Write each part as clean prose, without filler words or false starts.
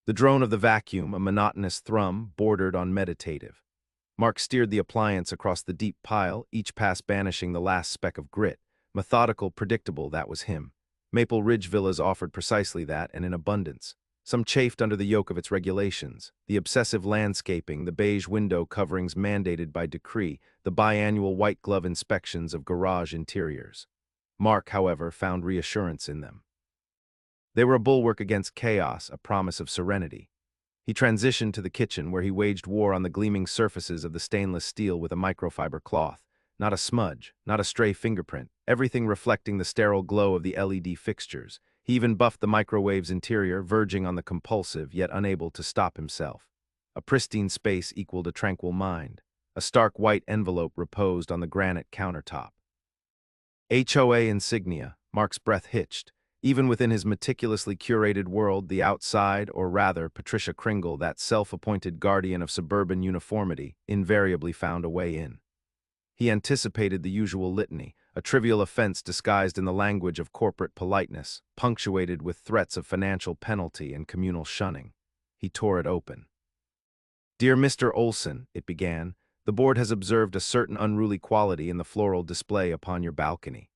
The drone of the vacuum, a monotonous thrum, bordered on meditative. Mark steered the appliance across the deep pile, each pass banishing the last speck of grit. Methodical, predictable, that was him. Maple Ridge Villas offered precisely that, and in abundance. Some chafed under the yoke of its regulations. The obsessive landscaping, the beige window coverings mandated by decree, the biannual white glove inspections of garage interiors. Mark, however, found reassurance in them. They were a bulwark against chaos, a promise of serenity. He transitioned to the kitchen, where he waged war on the gleaming surfaces of the stainless steel with a microfiber cloth. Not a smudge, not a stray fingerprint, everything reflecting the sterile glow of the LED fixtures. He even buffed the microwave's interior, verging on the compulsive, yet unable to stop himself. A pristine space equaled a tranquil mind. A stark white envelope reposed on the granite countertop. HOA insignia. Mark's breath hitched. Even within his meticulously curated world, the outside, or rather, Patricia Kringle, that self-appointed guardian of suburban uniformity, invariably found a way in. He anticipated the usual litany, a trivial offense disguised in the language of corporate politeness, punctuated with threats of financial penalty and communal shunning. He tore it open. "Dear Mr. Olson," it began, "the board has observed a certain unruly quality in the floral display upon your balcony.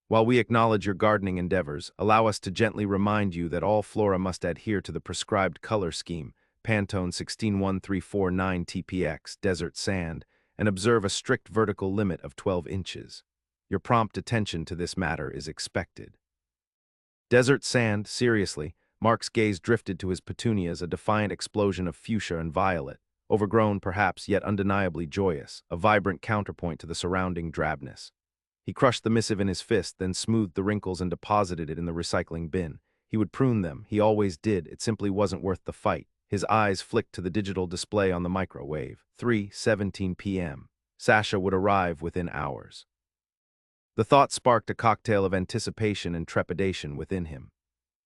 While we acknowledge your gardening endeavors, allow us to gently remind you that all flora must adhere to the prescribed color scheme, Pantone 161349 TPX, desert sand, and observe a strict vertical limit of 12 inches. Your prompt attention to this matter is expected." Desert sand, seriously. Mark's gaze drifted to his petunias, a defiant explosion of fuchsia and violet, overgrown perhaps, yet undeniably joyous, a vibrant counterpoint to the surrounding drabness. He crushed the missive in his fist, then smoothed the wrinkles and deposited it in the recycling bin. He would prune them, he always did, it simply wasn't worth the fight. His eyes flicked to the digital display on the microwave. 3:17 p.m. Sasha would arrive within hours. The thought sparked a cocktail of anticipation and trepidation within him.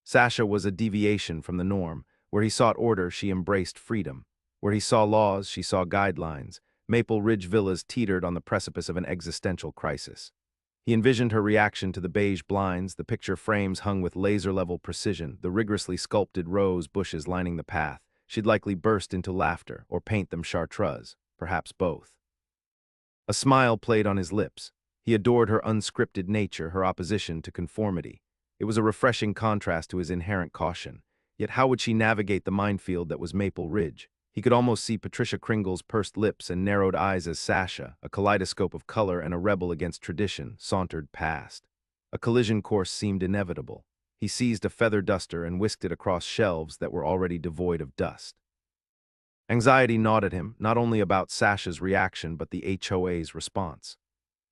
Sasha was a deviation from the norm. Where he sought order, she embraced freedom. Where he saw laws, she saw guidelines. Maple Ridge Villas teetered on the precipice of an existential crisis. He envisioned her reaction to the beige blinds, the picture frames hung with laser-level precision, the rigorously sculpted rose bushes lining the path. She'd likely burst into laughter, or paint them chartreuse, perhaps both. A smile played on his lips. He adored her unscripted nature, her opposition to conformity. It was a refreshing contrast to his inherent caution. Yet how would she navigate the minefield that was Maple Ridge? He could almost see Patricia Kringle's pursed lips and narrowed eyes as Sasha, a kaleidoscope of color and a rebel against tradition, sauntered past. A collision course seemed inevitable. He seized a feather duster and whisked it across shelves that were already devoid of dust. Anxiety gnawed at him, not only about Sasha's reaction but the HOA's response.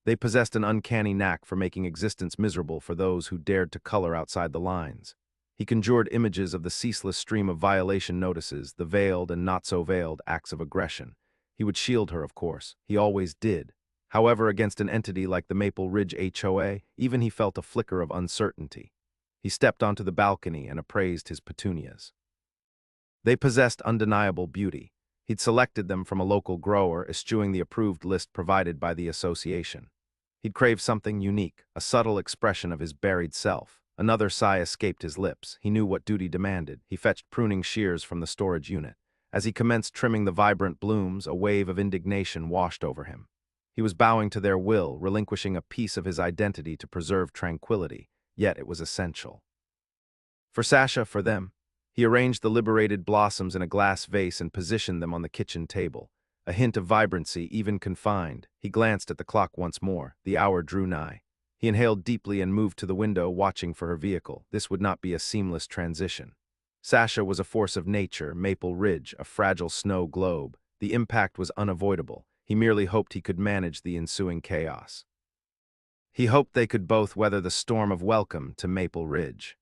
They possessed an uncanny knack for making existence miserable for those who dared to color outside the lines. He conjured images of the ceaseless stream of violation notices, the veiled and not-so-veiled acts of aggression. He would shield her, of course. He always did. However, against an entity like the Maple Ridge HOA, even he felt a flicker of uncertainty. He stepped onto the balcony and appraised his petunias. They possessed undeniable beauty. He'd selected them from a local grower, eschewing the approved list provided by the association. He'd craved something unique, a subtle expression of his buried self. Another sigh escaped his lips. He knew what duty demanded. He fetched pruning shears from the storage unit. As he commenced trimming the vibrant blooms, a wave of indignation washed over him. He was bowing to their will, relinquishing a piece of his identity to preserve tranquility, yet it was essential. For Sasha, for them. He arranged the liberated blossoms in a glass vase and positioned them on the kitchen table. A hint of vibrancy, even confined. He glanced at the clock once more. The hour drew nigh. He inhaled deeply and moved to the window, watching for her vehicle. This would not be a seamless transition. Sasha was a force of nature, Maple Ridge, a fragile snow globe. The impact was unavoidable. He merely hoped he could manage the ensuing chaos. He hoped they could both weather the storm of welcome to Maple Ridge.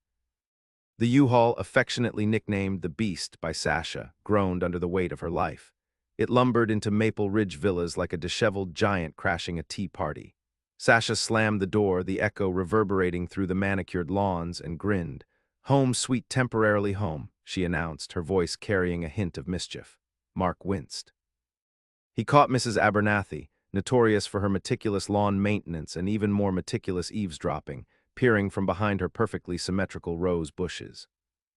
The U-Haul, affectionately nicknamed the Beast by Sasha, groaned under the weight of her life. It lumbered into Maple Ridge Villas like a disheveled giant crashing a tea party. Sasha slammed the door, the echo reverberating through the manicured lawns, and grinned. "Home, sweet temporarily home," she announced, her voice carrying a hint of mischief. Mark winced. He caught Mrs. Abernathy, notorious for her meticulous lawn maintenance and even more meticulous eavesdropping, peering from behind her perfectly symmetrical rose bushes.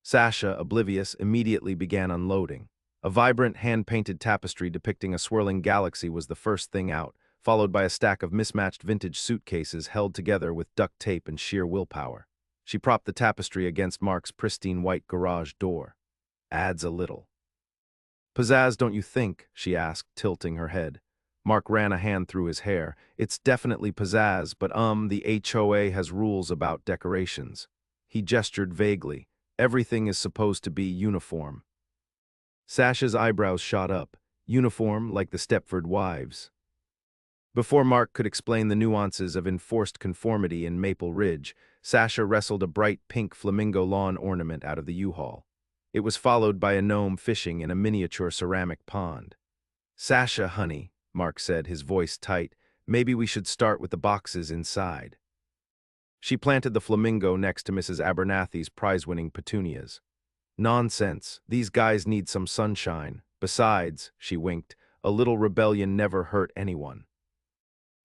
Sasha, oblivious, immediately began unloading. A vibrant, hand-painted tapestry depicting a swirling galaxy was the first thing out, followed by a stack of mismatched vintage suitcases held together with duct tape and sheer willpower. She propped the tapestry against Mark's pristine white garage door. Adds a little pizzazz, don't you think? She asked, tilting her head. Mark ran a hand through his hair. It's definitely pizzazz, but the HOA has rules about decorations. He gestured vaguely. Everything is supposed to be uniform. Sasha's eyebrows shot up. Uniform, like the Stepford Wives. Before Mark could explain the nuances of enforced conformity in Maple Ridge, Sasha wrestled a bright pink flamingo lawn ornament out of the U-Haul. It was followed by a gnome fishing in a miniature ceramic pond. "Sasha, honey," Mark said, his voice tight, "maybe we should start with the boxes inside." She planted the flamingo next to Mrs. Abernathy's prize-winning petunias. "Nonsense. These guys need some sunshine. Besides," she winked, "a little rebellion never hurt anyone."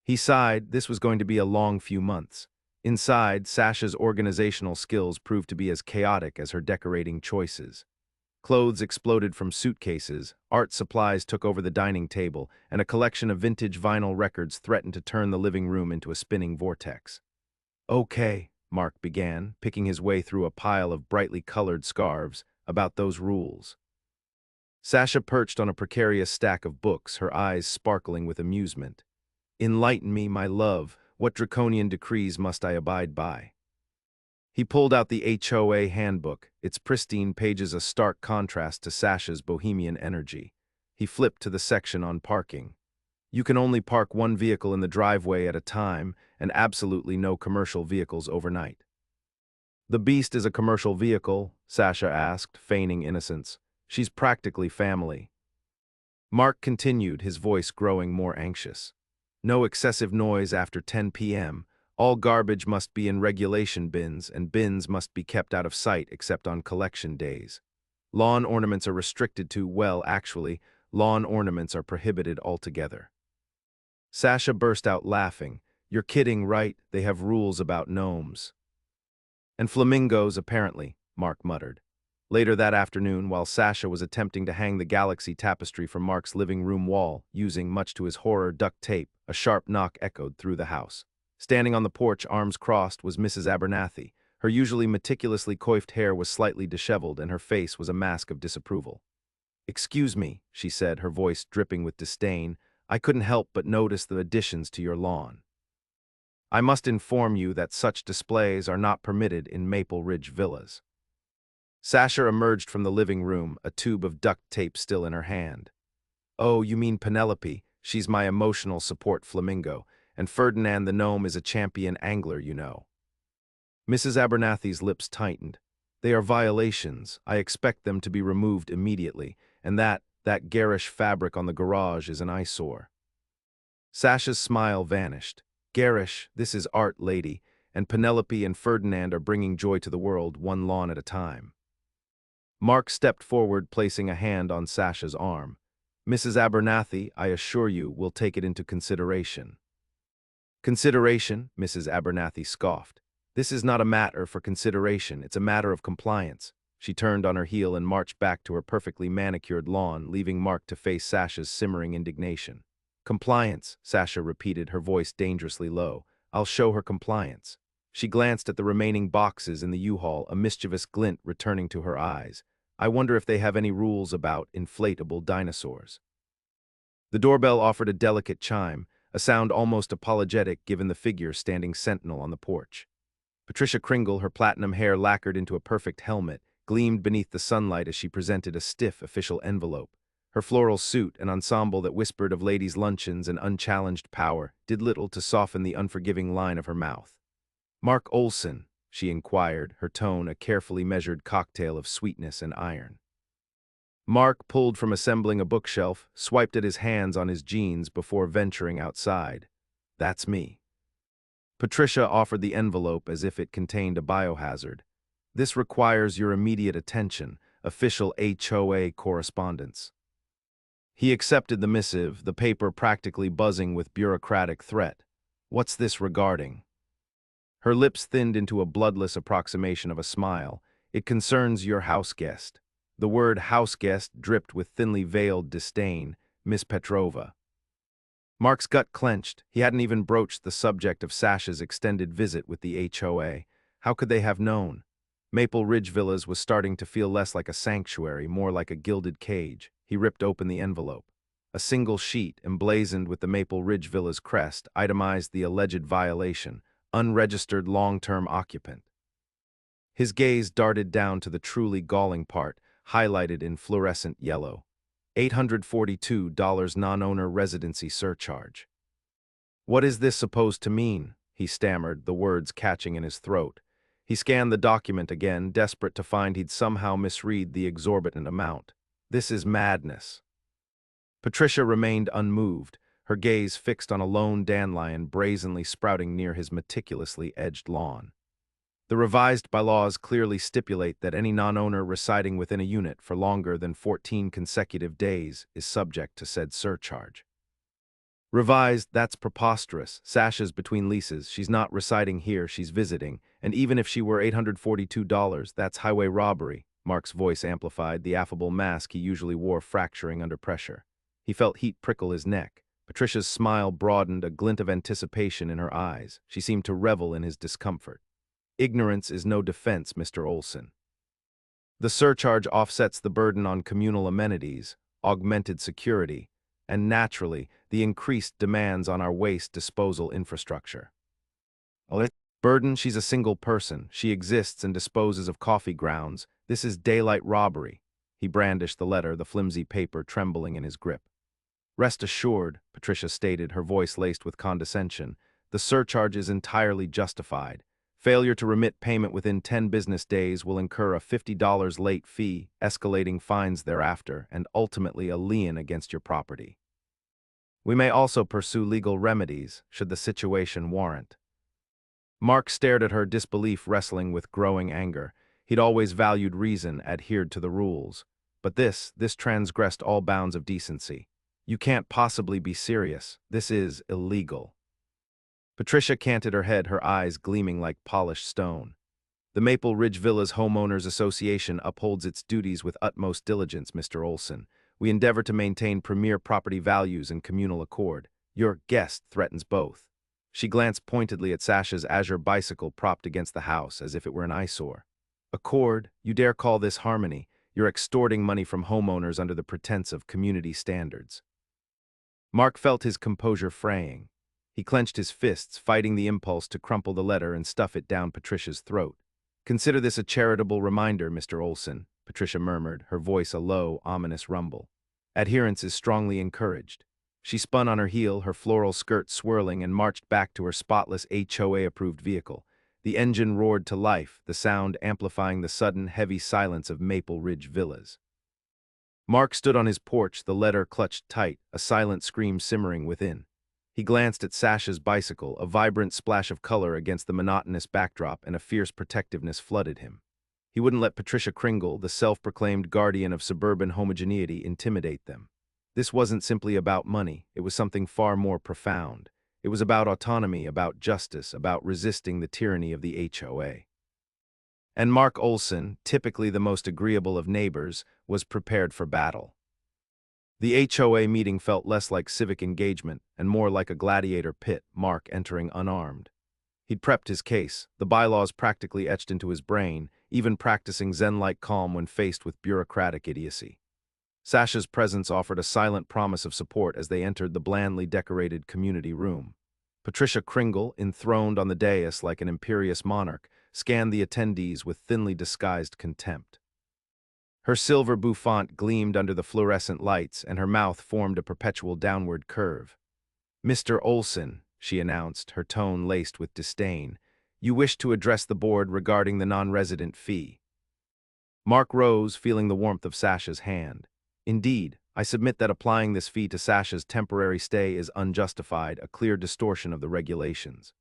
He sighed. This was going to be a long few months. Inside, Sasha's organizational skills proved to be as chaotic as her decorating choices. Clothes exploded from suitcases, art supplies took over the dining table, and a collection of vintage vinyl records threatened to turn the living room into a spinning vortex. "Okay," Mark began, picking his way through a pile of brightly colored scarves, "about those rules." Sasha perched on a precarious stack of books, her eyes sparkling with amusement. "Enlighten me, my love. What draconian decrees must I abide by?" He pulled out the HOA handbook, its pristine pages a stark contrast to Sasha's bohemian energy. He flipped to the section on parking. "You can only park one vehicle in the driveway at a time, and absolutely no commercial vehicles overnight." "The beast is a commercial vehicle?" Sasha asked, feigning innocence. "She's practically family." Mark continued, his voice growing more anxious. "No excessive noise after 10 p.m. All garbage must be in regulation bins, and bins must be kept out of sight except on collection days. Lawn ornaments are restricted to, well, actually, lawn ornaments are prohibited altogether." Sasha burst out laughing. "You're kidding, right? They have rules about gnomes." "And flamingos, apparently," Mark muttered. Later that afternoon, while Sasha was attempting to hang the galaxy tapestry from Mark's living room wall, using, much to his horror, duct tape, a sharp knock echoed through the house. Standing on the porch, arms crossed, was Mrs. Abernathy. Her usually meticulously coiffed hair was slightly disheveled, and her face was a mask of disapproval. "Excuse me," she said, her voice dripping with disdain. "I couldn't help but notice the additions to your lawn. I must inform you that such displays are not permitted in Maple Ridge villas." Sasha emerged from the living room, a tube of duct tape still in her hand. "Oh, you mean Penelope. She's my emotional support flamingo, and Ferdinand the gnome is a champion angler, you know." Mrs. Abernathy's lips tightened. "They are violations. I expect them to be removed immediately, and that garish fabric on the garage is an eyesore." Sasha's smile vanished. "Garish, this is art, lady, and Penelope and Ferdinand are bringing joy to the world, one lawn at a time." Mark stepped forward, placing a hand on Sasha's arm. "Mrs. Abernathy, I assure you, will take it into consideration." "Consideration?" Mrs. Abernathy scoffed. "This is not a matter for consideration, it's a matter of compliance." She turned on her heel and marched back to her perfectly manicured lawn, leaving Mark to face Sasha's simmering indignation. "Compliance," Sasha repeated, her voice dangerously low. "I'll show her compliance." She glanced at the remaining boxes in the U-Haul, a mischievous glint returning to her eyes. "I wonder if they have any rules about inflatable dinosaurs." The doorbell offered a delicate chime, a sound almost apologetic given the figure standing sentinel on the porch. Patricia Kringle, her platinum hair lacquered into a perfect helmet, gleamed beneath the sunlight as she presented a stiff official envelope. Her floral suit, an ensemble that whispered of ladies' luncheons and unchallenged power, did little to soften the unforgiving line of her mouth. "Mark Olson," she inquired, her tone a carefully measured cocktail of sweetness and iron. Mark pulled from assembling a bookshelf, swiped at his hands on his jeans before venturing outside. "That's me." Patricia offered the envelope as if it contained a biohazard. "This requires your immediate attention, official HOA correspondence." He accepted the missive, the paper practically buzzing with bureaucratic threat. "What's this regarding?" Her lips thinned into a bloodless approximation of a smile. It concerns your house guest. The word house guest dripped with thinly veiled disdain. Miss Petrova. Mark's gut clenched. He hadn't even broached the subject of Sasha's extended visit with the HOA. How could they have known? Maple Ridge Villas was starting to feel less like a sanctuary, more like a gilded cage. He ripped open the envelope. A single sheet, emblazoned with the Maple Ridge Villas crest, itemized the alleged violation: unregistered long-term occupant. His gaze darted down to the truly galling part, highlighted in fluorescent yellow. $842 non-owner residency surcharge. What is this supposed to mean? He stammered, the words catching in his throat. He scanned the document again, desperate to find he'd somehow misread the exorbitant amount. This is madness. Patricia remained unmoved, her gaze fixed on a lone dandelion brazenly sprouting near his meticulously edged lawn. The revised bylaws clearly stipulate that any non-owner residing within a unit for longer than 14 consecutive days is subject to said surcharge. Revised, that's preposterous. Sasha's between leases. She's not residing here, she's visiting. And even if she were $842, that's highway robbery. Mark's voice amplified, the affable mask he usually wore fracturing under pressure. He felt heat prickle his neck. Patricia's smile broadened, a glint of anticipation in her eyes. She seemed to revel in his discomfort. Ignorance is no defense, Mr. Olson. The surcharge offsets the burden on communal amenities, augmented security, and naturally, the increased demands on our waste disposal infrastructure. Burden, she's a single person. She exists and disposes of coffee grounds. This is daylight robbery. He brandished the letter, the flimsy paper trembling in his grip. Rest assured, Patricia stated, her voice laced with condescension, the surcharge is entirely justified. Failure to remit payment within 10 business days will incur a $50 late fee, escalating fines thereafter, and ultimately a lien against your property. We may also pursue legal remedies, should the situation warrant. Mark stared at her, disbelief wrestling with growing anger. He'd always valued reason, adhered to the rules. But this transgressed all bounds of decency. You can't possibly be serious. This is illegal. Patricia canted her head, her eyes gleaming like polished stone. The Maple Ridge Villas Homeowners Association upholds its duties with utmost diligence, Mr. Olson. We endeavor to maintain premier property values and communal accord. Your guest threatens both. She glanced pointedly at Sasha's azure bicycle propped against the house as if it were an eyesore. Accord? You dare call this harmony? You're extorting money from homeowners under the pretense of community standards. Mark felt his composure fraying. He clenched his fists, fighting the impulse to crumple the letter and stuff it down Patricia's throat. Consider this a charitable reminder, Mr. Olson, Patricia murmured, her voice a low, ominous rumble. Adherence is strongly encouraged. She spun on her heel, her floral skirt swirling, and marched back to her spotless HOA-approved vehicle. The engine roared to life, the sound amplifying the sudden, heavy silence of Maple Ridge Villas. Mark stood on his porch, the letter clutched tight, a silent scream simmering within. He glanced at Sasha's bicycle, a vibrant splash of color against the monotonous backdrop, and a fierce protectiveness flooded him. He wouldn't let Patricia Kringle, the self-proclaimed guardian of suburban homogeneity, intimidate them. This wasn't simply about money, it was something far more profound. It was about autonomy, about justice, about resisting the tyranny of the HOA. And Mark Olson, typically the most agreeable of neighbors, was prepared for battle. The HOA meeting felt less like civic engagement and more like a gladiator pit, Mark entering unarmed. He'd prepped his case, the bylaws practically etched into his brain, even practicing Zen-like calm when faced with bureaucratic idiocy. Sasha's presence offered a silent promise of support as they entered the blandly decorated community room. Patricia Kringle, enthroned on the dais like an imperious monarch, scanned the attendees with thinly disguised contempt. Her silver bouffant gleamed under the fluorescent lights, and her mouth formed a perpetual downward curve. "Mr. Olson," she announced, her tone laced with disdain, "you wish to address the board regarding the non-resident fee." Mark rose, feeling the warmth of Sasha's hand. "Indeed, I submit that applying this fee to Sasha's temporary stay is unjustified, a clear distortion of the regulations."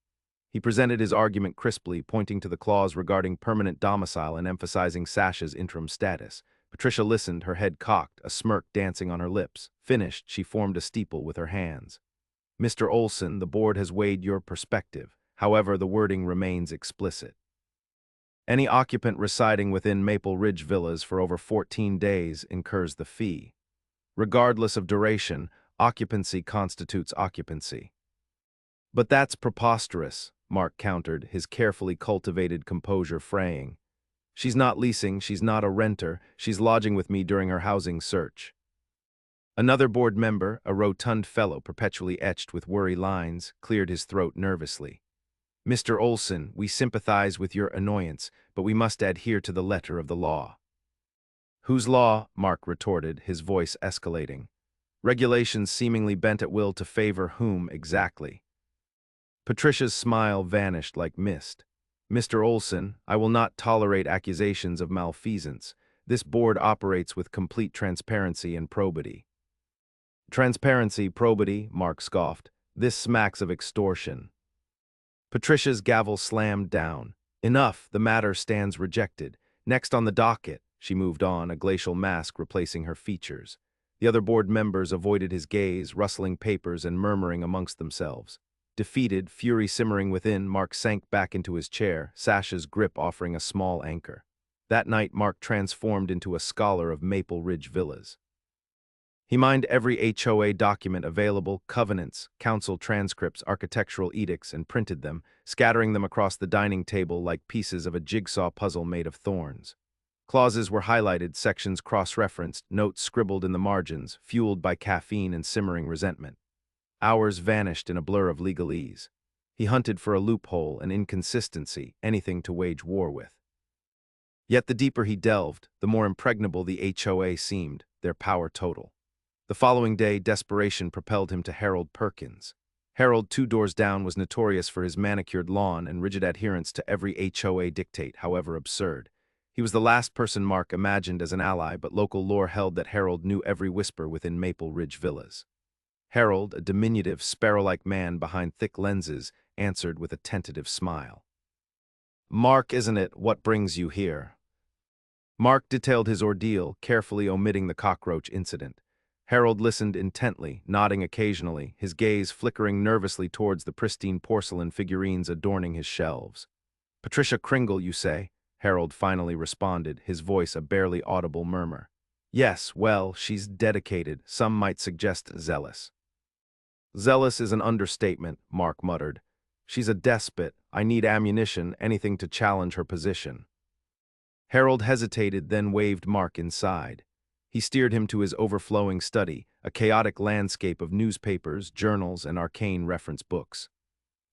He presented his argument crisply, pointing to the clause regarding permanent domicile and emphasizing Sasha's interim status. Patricia listened, her head cocked, a smirk dancing on her lips. Finished, she formed a steeple with her hands. "Mr. Olson, the board has weighed your perspective. However, the wording remains explicit." Any occupant residing within Maple Ridge Villas for over 14 days incurs the fee. Regardless of duration, occupancy constitutes occupancy. But that's preposterous, Mark countered, his carefully cultivated composure fraying. She's not leasing, she's not a renter, she's lodging with me during her housing search. Another board member, a rotund fellow perpetually etched with worry lines, cleared his throat nervously. Mr. Olson, we sympathize with your annoyance, but we must adhere to the letter of the law. Whose law? Mark retorted, his voice escalating. Regulations seemingly bent at will to favor whom exactly? Patricia's smile vanished like mist. Mr. Olson, I will not tolerate accusations of malfeasance. This board operates with complete transparency and probity. Transparency, probity, Mark scoffed. This smacks of extortion. Patricia's gavel slammed down. Enough, the matter stands rejected. Next on the docket, she moved on, a glacial mask replacing her features. The other board members avoided his gaze, rustling papers and murmuring amongst themselves. Defeated, fury simmering within, Mark sank back into his chair, Sasha's grip offering a small anchor. That night, Mark transformed into a scholar of Maple Ridge Villas. He mined every HOA document available, covenants, council transcripts, architectural edicts, and printed them, scattering them across the dining table like pieces of a jigsaw puzzle made of thorns. Clauses were highlighted, sections cross-referenced, notes scribbled in the margins, fueled by caffeine and simmering resentment. Hours vanished in a blur of legalese. He hunted for a loophole, an inconsistency, anything to wage war with. Yet the deeper he delved, the more impregnable the HOA seemed, their power total. The following day, desperation propelled him to Harold Perkins. Harold, 2 doors down, was notorious for his manicured lawn and rigid adherence to every HOA dictate, however absurd. He was the last person Mark imagined as an ally, but local lore held that Harold knew every whisper within Maple Ridge Villas. Harold, a diminutive, sparrow-like man behind thick lenses, answered with a tentative smile. Mark, isn't it? What brings you here? Mark detailed his ordeal, carefully omitting the cockroach incident. Harold listened intently, nodding occasionally, his gaze flickering nervously towards the pristine porcelain figurines adorning his shelves. Patricia Kringle, you say? Harold finally responded, his voice a barely audible murmur. Yes, well, she's dedicated, some might suggest zealous. Zealous is an understatement, Mark muttered. She's a despot. I need ammunition, anything to challenge her position. Harold hesitated, then waved Mark inside. He steered him to his overflowing study, a chaotic landscape of newspapers, journals, and arcane reference books.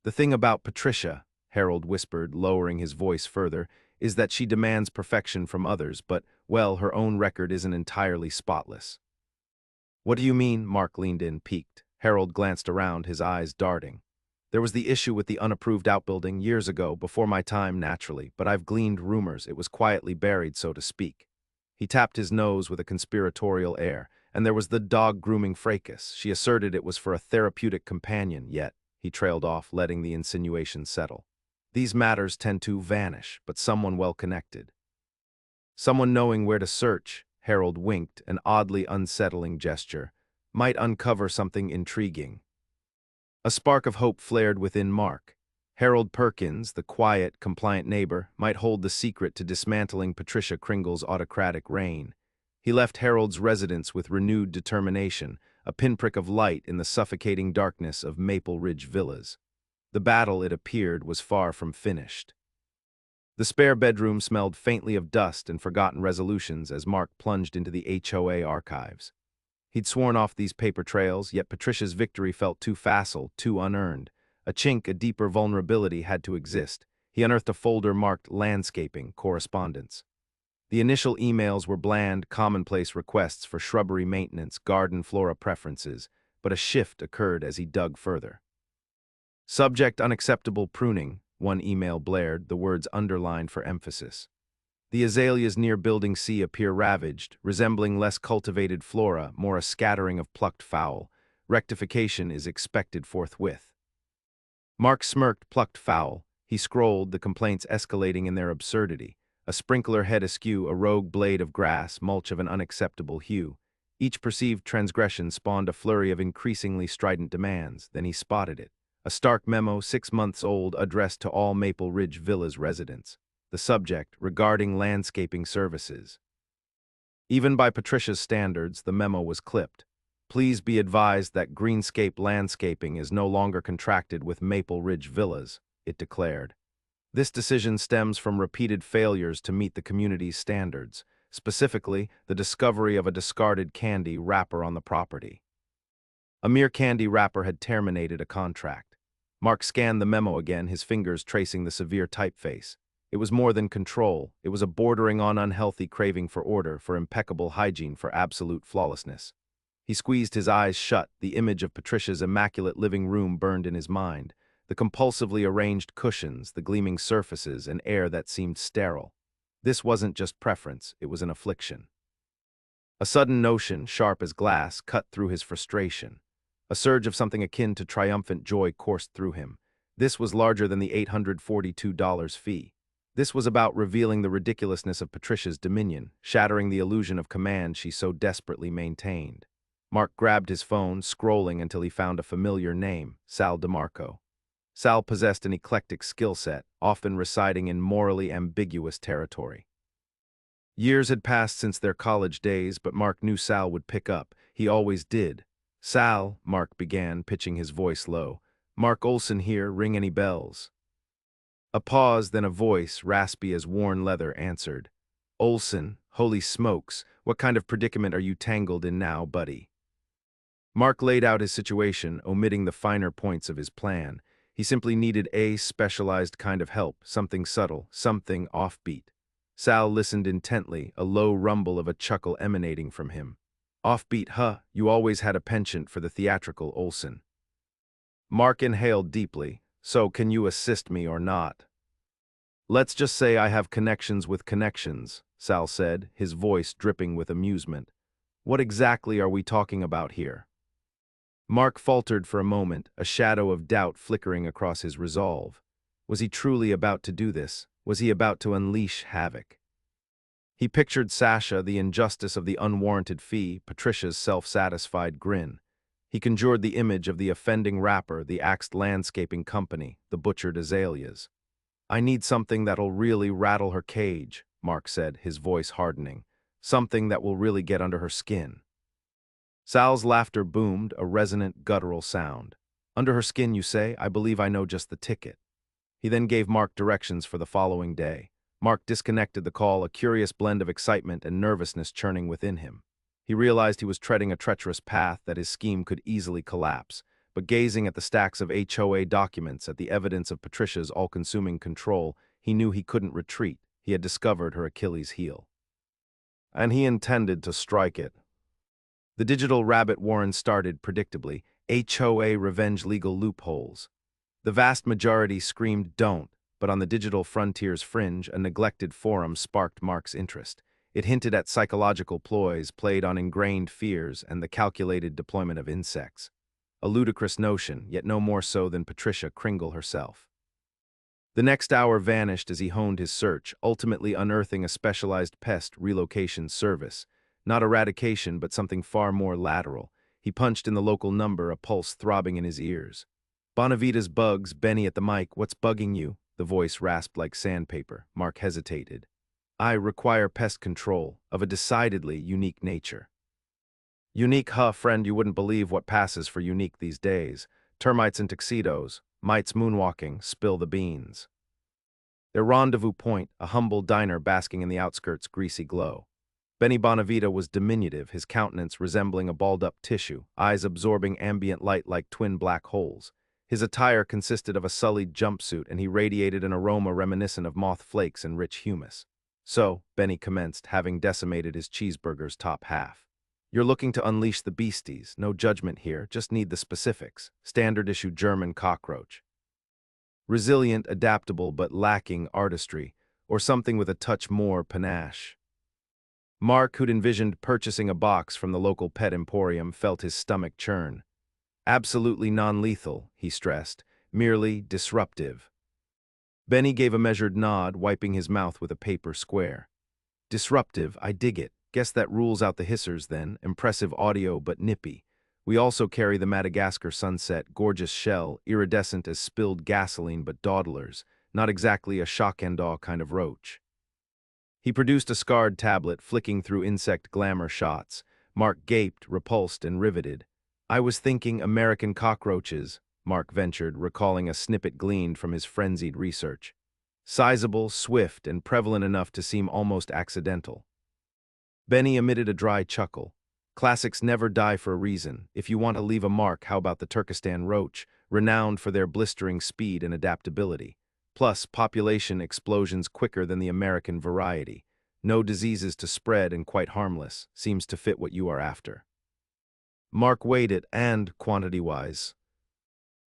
The thing about Patricia, Harold whispered, lowering his voice further, is that she demands perfection from others, but, well, her own record isn't entirely spotless. What do you mean? Mark leaned in, piqued. Harold glanced around, his eyes darting. There was the issue with the unapproved outbuilding years ago, before my time, naturally, but I've gleaned rumors it was quietly buried, so to speak. He tapped his nose with a conspiratorial air, and there was the dog-grooming fracas. She asserted it was for a therapeutic companion, yet he trailed off, letting the insinuation settle. These matters tend to vanish, but someone well-connected. Someone knowing where to search, Harold winked, an oddly unsettling gesture, might uncover something intriguing. A spark of hope flared within Mark. Harold Perkins, the quiet, compliant neighbor, might hold the secret to dismantling Patricia Kringle's autocratic reign. He left Harold's residence with renewed determination, a pinprick of light in the suffocating darkness of Maple Ridge Villas. The battle, it appeared, was far from finished. The spare bedroom smelled faintly of dust and forgotten resolutions as Mark plunged into the HOA archives. He'd sworn off these paper trails, yet Patricia's victory felt too facile, too unearned. A chink, a deeper vulnerability had to exist. He unearthed a folder marked Landscaping Correspondence. The initial emails were bland, commonplace requests for shrubbery maintenance, garden flora preferences, but a shift occurred as he dug further. Subject: unacceptable pruning, one email blared, the words underlined for emphasis. The azaleas near Building C appear ravaged, resembling less cultivated flora, more a scattering of plucked fowl. Rectification is expected forthwith. Mark smirked. Plucked fowl. He scrolled, the complaints escalating in their absurdity. A sprinkler head askew, a rogue blade of grass, mulch of an unacceptable hue. Each perceived transgression spawned a flurry of increasingly strident demands. Then he spotted it. A stark memo, 6 months old, addressed to all Maple Ridge Villas residents. The subject, regarding landscaping services. Even by Patricia's standards, the memo was clipped. Please be advised that Greenscape Landscaping is no longer contracted with Maple Ridge Villas, it declared. This decision stems from repeated failures to meet the community's standards, specifically the discovery of a discarded candy wrapper on the property. A mere candy wrapper had terminated a contract. Mark scanned the memo again, his fingers tracing the severe typeface. It was more than control. It was a bordering on unhealthy craving for order, for impeccable hygiene, for absolute flawlessness. He squeezed his eyes shut, the image of Patricia's immaculate living room burned in his mind, the compulsively arranged cushions, the gleaming surfaces, and air that seemed sterile. This wasn't just preference, it was an affliction. A sudden notion, sharp as glass, cut through his frustration. A surge of something akin to triumphant joy coursed through him. This was larger than the $842 fee. This was about revealing the ridiculousness of Patricia's dominion, shattering the illusion of command she so desperately maintained. Mark grabbed his phone, scrolling until he found a familiar name, Sal DeMarco. Sal possessed an eclectic skill set, often residing in morally ambiguous territory. Years had passed since their college days, but Mark knew Sal would pick up. He always did. Sal, Mark began, pitching his voice low. Mark Olson here, ring any bells? A pause, then a voice, raspy as worn leather, answered. Olson, holy smokes, what kind of predicament are you tangled in now, buddy? Mark laid out his situation, omitting the finer points of his plan. He simply needed a specialized kind of help, something subtle, something offbeat. Sal listened intently, a low rumble of a chuckle emanating from him. Offbeat, huh? You always had a penchant for the theatrical, Olson. Mark inhaled deeply. So can you assist me or not? Let's just say I have connections with connections, Sal said, his voice dripping with amusement. What exactly are we talking about here? Mark faltered for a moment, a shadow of doubt flickering across his resolve. Was he truly about to do this? Was he about to unleash havoc? He pictured Sasha, the injustice of the unwarranted fee, Patricia's self-satisfied grin. He conjured the image of the offending wrapper, the axed landscaping company, the butchered azaleas. I need something that'll really rattle her cage, Mark said, his voice hardening. Something that will really get under her skin. Sal's laughter boomed, a resonant, guttural sound. Under her skin, you say? I believe I know just the ticket. He then gave Mark directions for the following day. Mark disconnected the call, a curious blend of excitement and nervousness churning within him. He realized he was treading a treacherous path, that his scheme could easily collapse, but gazing at the stacks of HOA documents, at the evidence of Patricia's all-consuming control, he knew he couldn't retreat. He had discovered her Achilles' heel. And he intended to strike it. The digital rabbit warren started, predictably, HOA revenge legal loopholes. The vast majority screamed don't, but on the digital frontier's fringe, a neglected forum sparked Mark's interest. It hinted at psychological ploys, played on ingrained fears, and the calculated deployment of insects. A ludicrous notion, yet no more so than Patricia Kringle herself. The next hour vanished as he honed his search, ultimately unearthing a specialized pest relocation service. Not eradication, but something far more lateral. He punched in the local number, a pulse throbbing in his ears. Bonavita's bugs, Benny at the mic, what's bugging you? The voice rasped like sandpaper. Mark hesitated. I require pest control, of a decidedly unique nature. Unique, huh, friend, you wouldn't believe what passes for unique these days. Termites in tuxedos, mites moonwalking, spill the beans. Their rendezvous point, a humble diner basking in the outskirts' greasy glow. Benny Bonavita was diminutive, his countenance resembling a balled-up tissue, eyes absorbing ambient light like twin black holes. His attire consisted of a sullied jumpsuit, and he radiated an aroma reminiscent of moth flakes and rich humus. So, Benny commenced, having decimated his cheeseburger's top half. You're looking to unleash the beasties, no judgment here, just need the specifics. Standard-issue German cockroach. Resilient, adaptable, but lacking artistry, or something with a touch more panache. Mark, who'd envisioned purchasing a box from the local pet emporium, felt his stomach churn. Absolutely non-lethal, he stressed, merely disruptive. Benny gave a measured nod, wiping his mouth with a paper square. Disruptive, I dig it. Guess that rules out the hissers then. Impressive audio, but nippy. We also carry the Madagascar sunset, gorgeous shell, iridescent as spilled gasoline but dawdlers. not exactly a shock-and-awe kind of roach. He produced a scarred tablet, flicking through insect glamour shots. Mark gaped, repulsed, and riveted. "I was thinking American cockroaches," Mark ventured, recalling a snippet gleaned from his frenzied research. Sizable, swift, and prevalent enough to seem almost accidental. Benny emitted a dry chuckle. "Classics never die for a reason. If you want to leave a mark, how about the Turkestan roach, renowned for their blistering speed and adaptability? Plus, population explosions quicker than the American variety. No diseases to spread and quite harmless. Seems to fit what you are after." Mark weighed it, and, quantity-wise.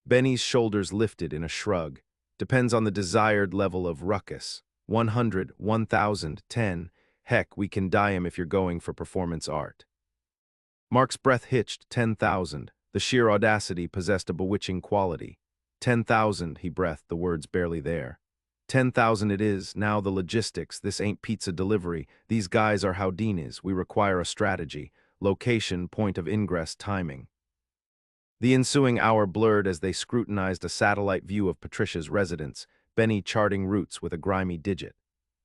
Benny's shoulders lifted in a shrug. "Depends on the desired level of ruckus. 100, 1,000, 10. Heck, we can dye 'em if you're going for performance art." Mark's breath hitched. 10,000. The sheer audacity possessed a bewitching quality. 10,000, he breathed, the words barely there. 10,000 it is. Now the logistics. This ain't pizza delivery. These guys are Houdinis. We require a strategy. Location, point of ingress, timing. The ensuing hour blurred as they scrutinized a satellite view of Patricia's residence, Benny charting routes with a grimy digit.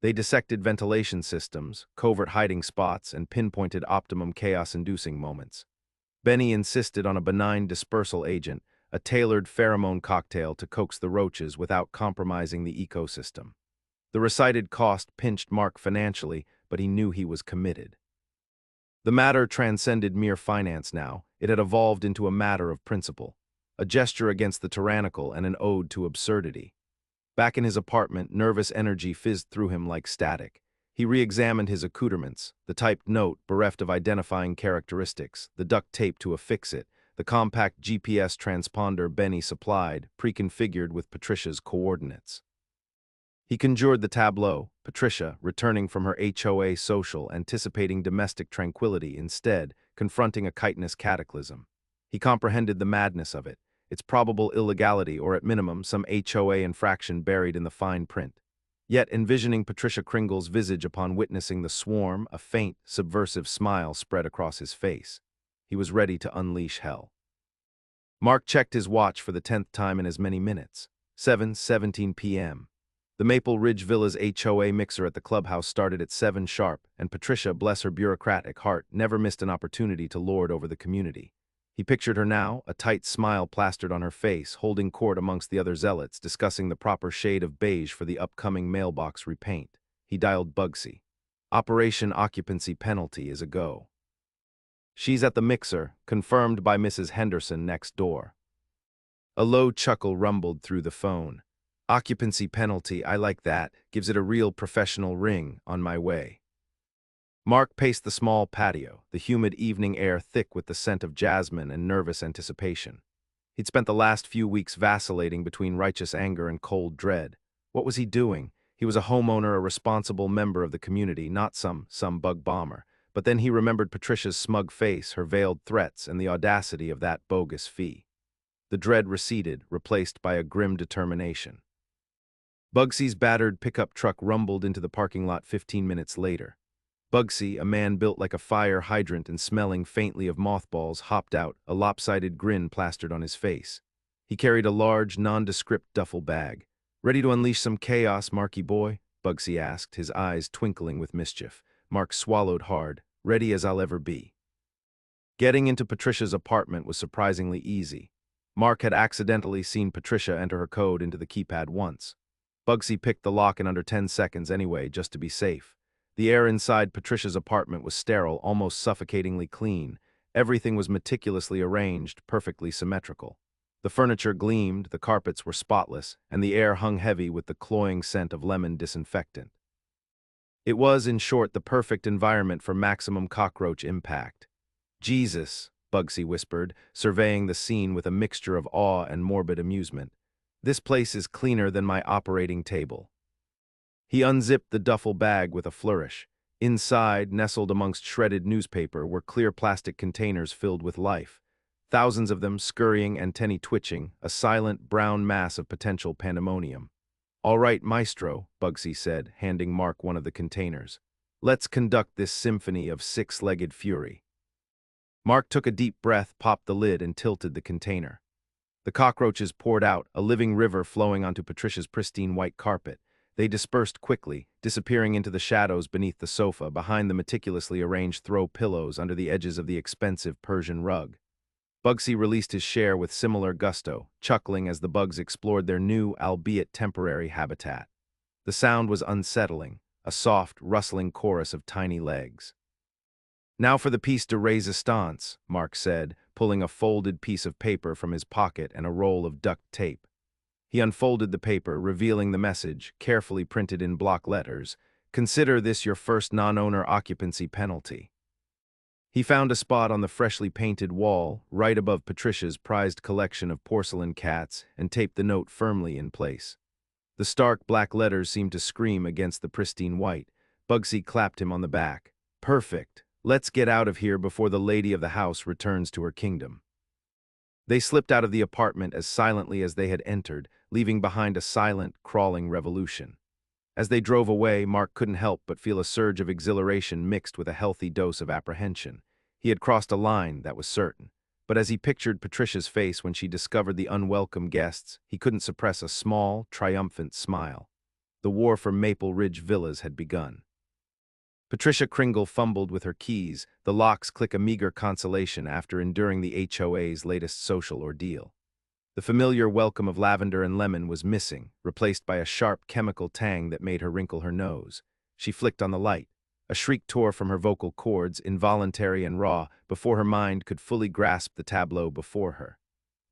They dissected ventilation systems, covert hiding spots, and pinpointed optimum chaos-inducing moments. Benny insisted on a benign dispersal agent, a tailored pheromone cocktail to coax the roaches without compromising the ecosystem. The recited cost pinched Mark financially, but he knew he was committed. The matter transcended mere finance now. It had evolved into a matter of principle, a gesture against the tyrannical and an ode to absurdity. Back in his apartment, nervous energy fizzed through him like static. He re-examined his accoutrements, the typed note bereft of identifying characteristics, the duct tape to affix it, the compact GPS transponder Benny supplied, pre-configured with Patricia's coordinates. He conjured the tableau, Patricia, returning from her HOA social, anticipating domestic tranquility, instead confronting a chitinous cataclysm. He comprehended the madness of it, its probable illegality or at minimum some HOA infraction buried in the fine print. Yet, envisioning Patricia Kringle's visage upon witnessing the swarm, a faint, subversive smile spread across his face. He was ready to unleash hell. Mark checked his watch for the 10th time in as many minutes. 7:17 p.m. The Maple Ridge Villa's HOA mixer at the clubhouse started at 7 sharp, and Patricia, bless her bureaucratic heart, never missed an opportunity to lord over the community. He pictured her now, a tight smile plastered on her face, holding court amongst the other zealots, discussing the proper shade of beige for the upcoming mailbox repaint. He dialed Bugsy. "Operation Occupancy Penalty is a go." "She's at the mixer, confirmed by Mrs. Henderson next door." A low chuckle rumbled through the phone. "Occupancy penalty, I like that. Gives it a real professional ring. On my way." Mark paced the small patio, the humid evening air thick with the scent of jasmine and nervous anticipation. He'd spent the last few weeks vacillating between righteous anger and cold dread. What was he doing? He was a homeowner, a responsible member of the community, not some bug bomber. But then he remembered Patricia's smug face, her veiled threats, and the audacity of that bogus fee. The dread receded, replaced by a grim determination. Bugsy's battered pickup truck rumbled into the parking lot 15 minutes later. Bugsy, a man built like a fire hydrant and smelling faintly of mothballs, hopped out, a lopsided grin plastered on his face. He carried a large, nondescript duffel bag. "Ready to unleash some chaos, Marky boy?" Bugsy asked, his eyes twinkling with mischief. Mark swallowed hard. "Ready as I'll ever be." Getting into Patricia's apartment was surprisingly easy. Mark had accidentally seen Patricia enter her code into the keypad once. Bugsy picked the lock in under 10 seconds anyway, just to be safe. The air inside Patricia's apartment was sterile, almost suffocatingly clean. Everything was meticulously arranged, perfectly symmetrical. The furniture gleamed, the carpets were spotless, and the air hung heavy with the cloying scent of lemon disinfectant. It was, in short, the perfect environment for maximum cockroach impact. "Jesus," Bugsy whispered, surveying the scene with a mixture of awe and morbid amusement. "This place is cleaner than my operating table." He unzipped the duffel bag with a flourish. Inside, nestled amongst shredded newspaper, were clear plastic containers filled with life. Thousands of them scurrying, antennae twitching, a silent, brown mass of potential pandemonium. "All right, maestro," Bugsy said, handing Mark one of the containers. "Let's conduct this symphony of six-legged fury." Mark took a deep breath, popped the lid, and tilted the container. The cockroaches poured out, a living river flowing onto Patricia's pristine white carpet. They dispersed quickly, disappearing into the shadows beneath the sofa, behind the meticulously arranged throw pillows under the edges of the expensive Persian rug. Bugsy released his share with similar gusto, chuckling as the bugs explored their new, albeit temporary, habitat. The sound was unsettling, a soft, rustling chorus of tiny legs. "Now for the piece de resistance," Mark said, pulling a folded piece of paper from his pocket and a roll of duct tape. He unfolded the paper, revealing the message, carefully printed in block letters: "Consider this your first non-owner occupancy penalty." He found a spot on the freshly painted wall, right above Patricia's prized collection of porcelain cats, and taped the note firmly in place. The stark black letters seemed to scream against the pristine white. Bugsy clapped him on the back. "Perfect. Let's get out of here before the lady of the house returns to her kingdom." They slipped out of the apartment as silently as they had entered, leaving behind a silent, crawling revolution. As they drove away, Mark couldn't help but feel a surge of exhilaration mixed with a healthy dose of apprehension. He had crossed a line, that was certain. But as he pictured Patricia's face when she discovered the unwelcome guests, he couldn't suppress a small, triumphant smile. The war for Maple Ridge Villas had begun. Patricia Kringle fumbled with her keys, the locks click a meager consolation after enduring the HOA's latest social ordeal. The familiar welcome of lavender and lemon was missing, replaced by a sharp chemical tang that made her wrinkle her nose. She flicked on the light. A shriek tore from her vocal cords, involuntary and raw, before her mind could fully grasp the tableau before her.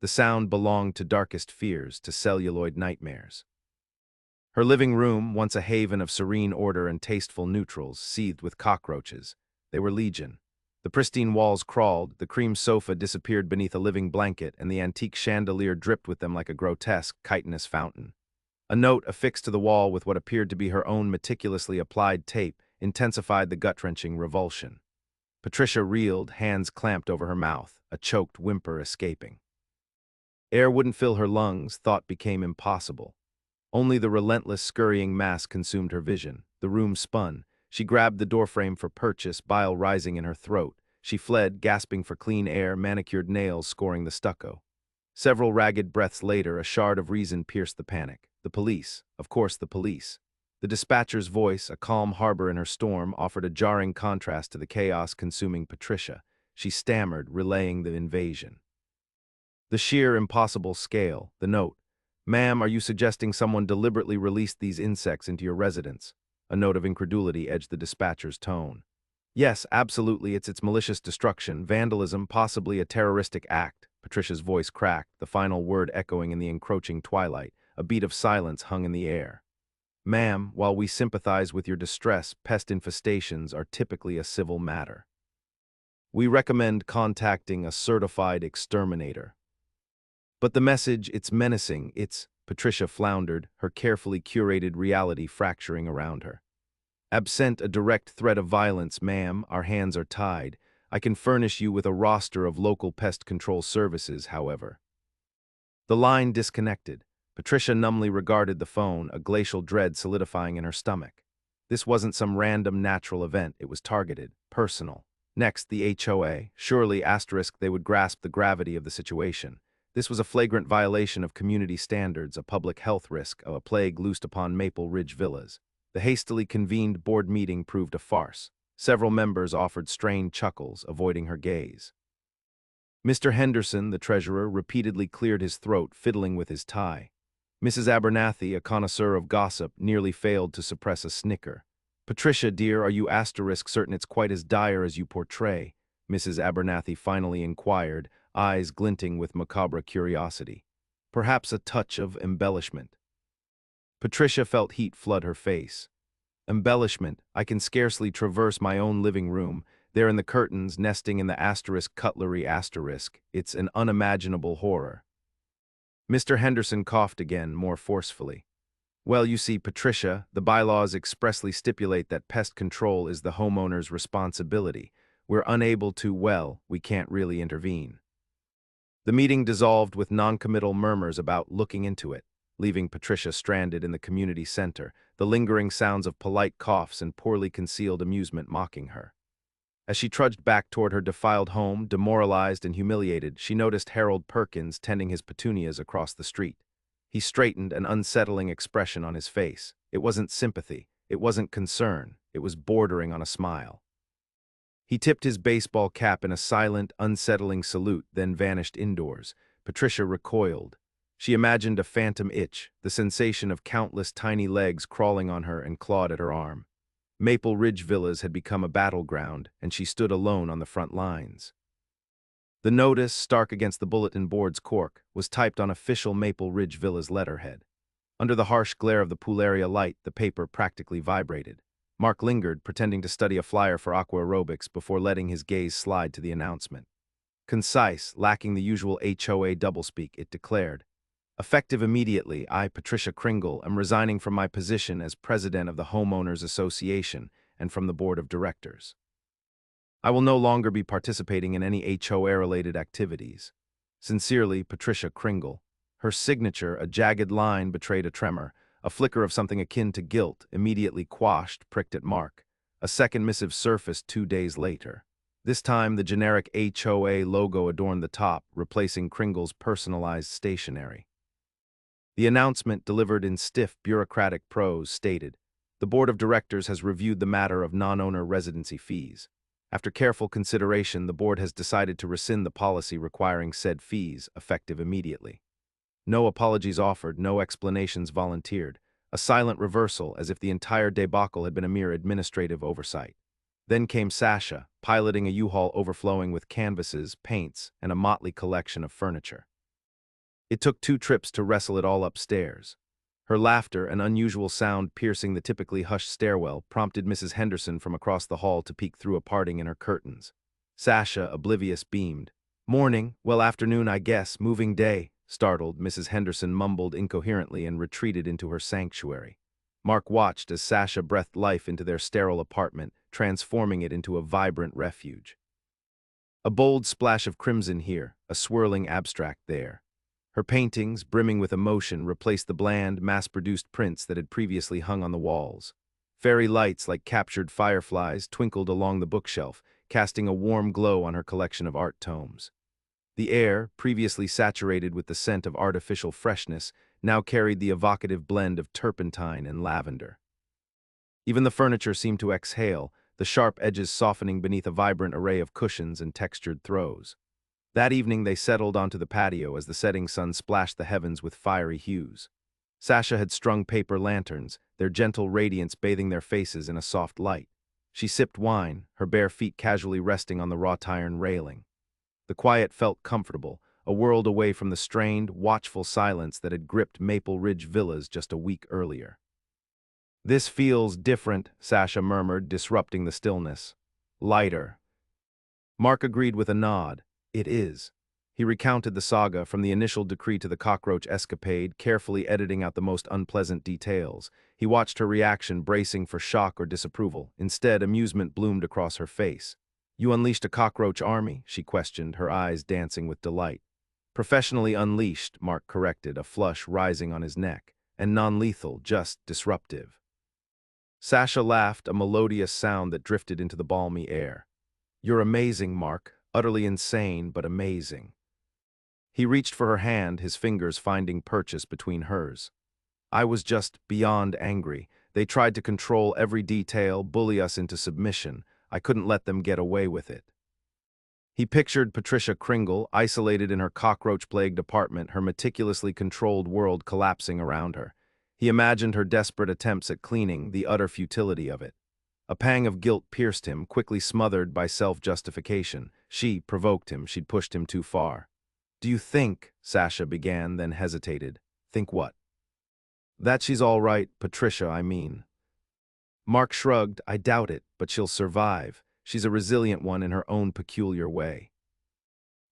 The sound belonged to darkest fears, to celluloid nightmares. Her living room, once a haven of serene order and tasteful neutrals, seethed with cockroaches. They were legion. The pristine walls crawled, the cream sofa disappeared beneath a living blanket, and the antique chandelier dripped with them like a grotesque, chitinous fountain. A note affixed to the wall with what appeared to be her own meticulously applied tape intensified the gut-wrenching revulsion. Patricia reeled, hands clamped over her mouth, a choked whimper escaping. Air wouldn't fill her lungs, thought became impossible. Only the relentless, scurrying mass consumed her vision. The room spun. She grabbed the doorframe for purchase, bile rising in her throat. She fled, gasping for clean air, manicured nails scoring the stucco. Several ragged breaths later, a shard of reason pierced the panic. The police. Of course, the police. The dispatcher's voice, a calm harbor in her storm, offered a jarring contrast to the chaos consuming Patricia. She stammered, relaying the invasion. The sheer impossible scale, the note. "Ma'am, are you suggesting someone deliberately released these insects into your residence?" A note of incredulity edged the dispatcher's tone. "Yes, absolutely, it's malicious destruction, vandalism, possibly a terroristic act." Patricia's voice cracked, the final word echoing in the encroaching twilight. A beat of silence hung in the air. "Ma'am, while we sympathize with your distress, pest infestations are typically a civil matter. We recommend contacting a certified exterminator." "But the message, it's menacing, it's—" Patricia floundered, her carefully curated reality fracturing around her. "Absent a direct threat of violence, ma'am, our hands are tied. I can furnish you with a roster of local pest control services, however." The line disconnected. Patricia numbly regarded the phone, a glacial dread solidifying in her stomach. This wasn't some random natural event, it was targeted, personal. Next, the HOA. Surely, they would grasp the gravity of the situation. This was a flagrant violation of community standards, a public health risk, a plague loosed upon Maple Ridge Villas. The hastily convened board meeting proved a farce. Several members offered strained chuckles, avoiding her gaze. Mr. Henderson, the treasurer, repeatedly cleared his throat, fiddling with his tie. Mrs. Abernathy, a connoisseur of gossip, nearly failed to suppress a snicker. "Patricia, dear, are you certain it's quite as dire as you portray?" Mrs. Abernathy finally inquired, eyes glinting with macabre curiosity. "Perhaps a touch of embellishment." Patricia felt heat flood her face. "Embellishment? I can scarcely traverse my own living room. There in the curtains, nesting in the asterisk cutlery asterisk. It's an unimaginable horror." Mr. Henderson coughed again, more forcefully. "Well, you see, Patricia, the bylaws expressly stipulate that pest control is the homeowner's responsibility. We're unable to, well, we can't really intervene." The meeting dissolved with noncommittal murmurs about looking into it, leaving Patricia stranded in the community center, the lingering sounds of polite coughs and poorly concealed amusement mocking her. As she trudged back toward her defiled home, demoralized and humiliated, she noticed Harold Perkins tending his petunias across the street. He straightened, an unsettling expression on his face. It wasn't sympathy. It wasn't concern. It was bordering on a smile. He tipped his baseball cap in a silent, unsettling salute, then vanished indoors. Patricia recoiled. She imagined a phantom itch, the sensation of countless tiny legs crawling on her and clawed at her arm. Maple Ridge Villas had become a battleground, and she stood alone on the front lines. The notice, stark against the bulletin board's cork, was typed on official Maple Ridge Villas letterhead. Under the harsh glare of the pool area light, the paper practically vibrated. Mark lingered, pretending to study a flyer for aqua aerobics before letting his gaze slide to the announcement. Concise, lacking the usual HOA doublespeak, it declared, "Effective immediately, I, Patricia Kringle, am resigning from my position as president of the Homeowners Association and from the board of directors. I will no longer be participating in any HOA-related activities. Sincerely, Patricia Kringle." Her signature, a jagged line, betrayed a tremor. A flicker of something akin to guilt, immediately quashed, pricked at Mark. A second missive surfaced 2 days later. This time, the generic HOA logo adorned the top, replacing Kringle's personalized stationery. The announcement, delivered in stiff, bureaucratic prose, stated, "The Board of Directors has reviewed the matter of non-owner residency fees. After careful consideration, the board has decided to rescind the policy requiring said fees, effective immediately." No apologies offered, no explanations volunteered. A silent reversal, as if the entire debacle had been a mere administrative oversight. Then came Sasha, piloting a U-Haul overflowing with canvases, paints, and a motley collection of furniture. It took 2 trips to wrestle it all upstairs. Her laughter, an unusual sound piercing the typically hushed stairwell, prompted Mrs. Henderson from across the hall to peek through a parting in her curtains. Sasha, oblivious, beamed. "Morning, well, afternoon, I guess, moving day." Startled, Mrs. Henderson mumbled incoherently and retreated into her sanctuary. Mark watched as Sasha breathed life into their sterile apartment, transforming it into a vibrant refuge. A bold splash of crimson here, a swirling abstract there. Her paintings, brimming with emotion, replaced the bland, mass-produced prints that had previously hung on the walls. Fairy lights, like captured fireflies, twinkled along the bookshelf, casting a warm glow on her collection of art tomes. The air, previously saturated with the scent of artificial freshness, now carried the evocative blend of turpentine and lavender. Even the furniture seemed to exhale, the sharp edges softening beneath a vibrant array of cushions and textured throws. That evening they settled onto the patio as the setting sun splashed the heavens with fiery hues. Sasha had strung paper lanterns, their gentle radiance bathing their faces in a soft light. She sipped wine, her bare feet casually resting on the wrought iron railing. The quiet felt comfortable, a world away from the strained, watchful silence that had gripped Maple Ridge Villas just a week earlier. "This feels different," Sasha murmured, disrupting the stillness. "Lighter." Mark agreed with a nod. "It is." He recounted the saga from the initial decree to the cockroach escapade, carefully editing out the most unpleasant details. He watched her reaction, bracing for shock or disapproval. Instead, amusement bloomed across her face. "You unleashed a cockroach army?" she questioned, her eyes dancing with delight. "Professionally unleashed," Mark corrected, a flush rising on his neck. "And non-lethal, just disruptive." Sasha laughed, a melodious sound that drifted into the balmy air. "You're amazing, Mark. Utterly insane, but amazing." He reached for her hand, his fingers finding purchase between hers. "I was just beyond angry. They tried to control every detail, bully us into submission. I couldn't let them get away with it." He pictured Patricia Kringle, isolated in her cockroach-plagued apartment, her meticulously controlled world collapsing around her. He imagined her desperate attempts at cleaning, the utter futility of it. A pang of guilt pierced him, quickly smothered by self-justification. She provoked him, she'd pushed him too far. "Do you think," Sasha began, then hesitated. "Think what?" "That she's all right, Patricia, I mean." Mark shrugged. "I doubt it, but she'll survive. She's a resilient one in her own peculiar way."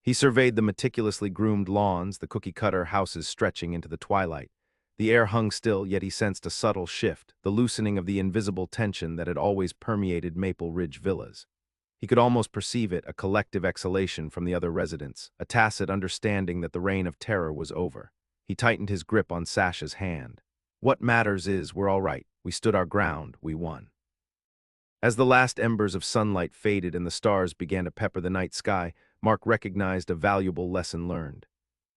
He surveyed the meticulously groomed lawns, the cookie-cutter houses stretching into the twilight. The air hung still, yet he sensed a subtle shift, the loosening of the invisible tension that had always permeated Maple Ridge Villas. He could almost perceive it, a collective exhalation from the other residents, a tacit understanding that the reign of terror was over. He tightened his grip on Sasha's hand. "What matters is we're all right. We stood our ground. We won." As the last embers of sunlight faded and the stars began to pepper the night sky, Mark recognized a valuable lesson learned.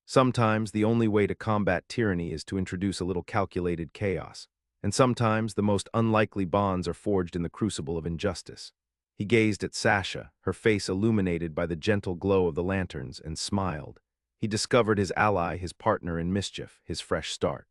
Sometimes the only way to combat tyranny is to introduce a little calculated chaos, and sometimes the most unlikely bonds are forged in the crucible of injustice. He gazed at Sasha, her face illuminated by the gentle glow of the lanterns, and smiled. He discovered his ally, his partner in mischief, his fresh start.